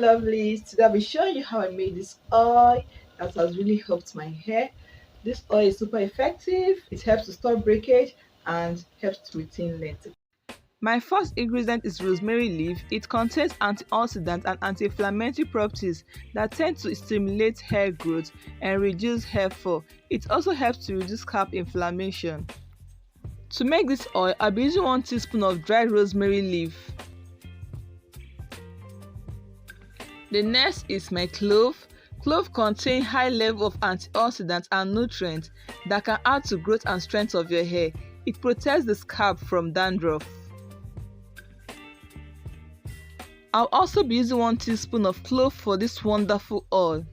lovelies. Today I'll be showing you how I made this oil that has really helped my hair. This oil is super effective. It helps to stop breakage and helps to retain length. My first ingredient is rosemary leaf. It contains antioxidant and anti-inflammatory properties that tend to stimulate hair growth and reduce hair fall. It also helps to reduce scalp inflammation. To make this oil, I'll be using 1 teaspoon of dried rosemary leaf. The next is my clove. Clove contain high level of antioxidants and nutrients that can add to growth and strength of your hair. It protects the scalp from dandruff. I'll also be using 1 teaspoon of clove for this wonderful oil.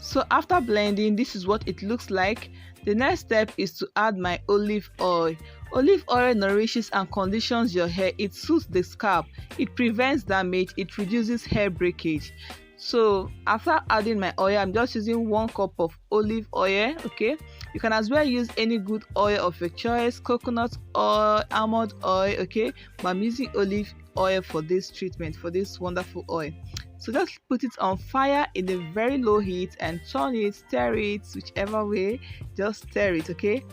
So after blending, this is what it looks like. The next step is to add my olive oil. Olive oil nourishes and conditions your hair. It soothes the scalp, it prevents damage, it reduces hair breakage. So after adding my oil, I'm just using 1 cup of olive oil. Okay, you can as well use any good oil of your choice, coconut oil, almond oil. Okay, but I'm using olive oil for this treatment, for this wonderful oil. So just put it on fire in a very low heat and turn it, stir it, whichever way, just stir it. Okay,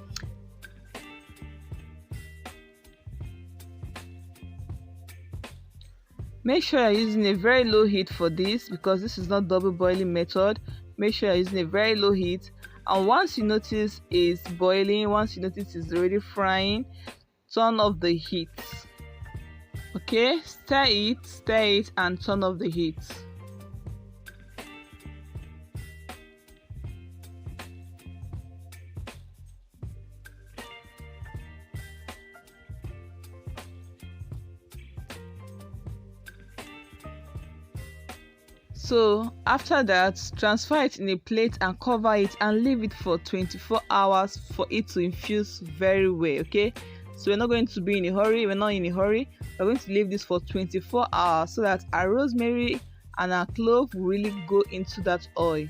make sure you're using a very low heat for this because this is not double boiling method. Make sure you're using a very low heat, and once you notice it's boiling, once you notice it's already frying, turn off the heat. Okay, stir it and turn off the heat. So after that, transfer it in a plate and cover it and leave it for 24 hours for it to infuse very well. Okay, so we're not going to be in a hurry. We're going to leave this for 24 hours so that our rosemary and our clove will really go into that oil.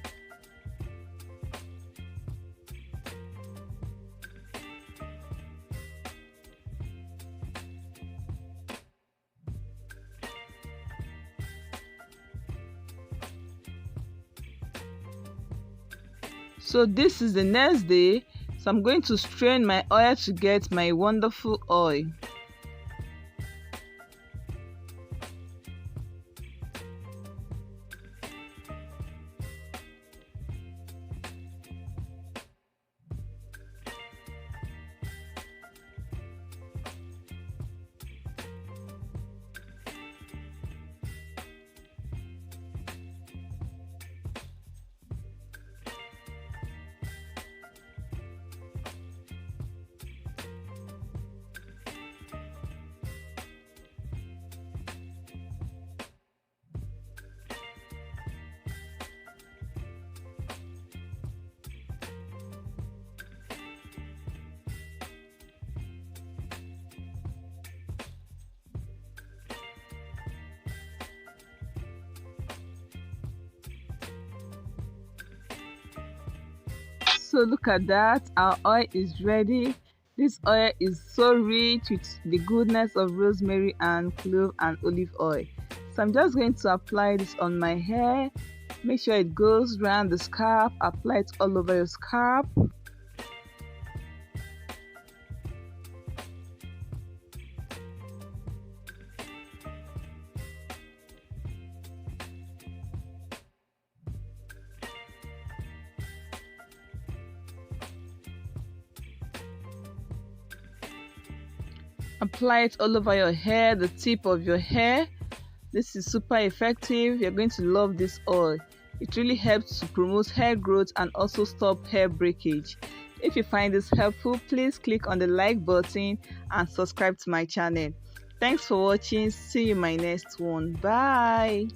So this is the next day. So I'm going to strain my oil to get my wonderful oil. So look at that, our oil is ready. This oil is so rich with the goodness of rosemary and clove and olive oil. So I'm just going to apply this on my hair. Make sure it goes around the scalp. Apply it all over your scalp. Apply it all over your hair, the tip of your hair. This is super effective. You're going to love this oil. It really helps to promote hair growth and also stop hair breakage. If you find this helpful, please click on the like button and subscribe to my channel. Thanks for watching. See you in my next one. Bye.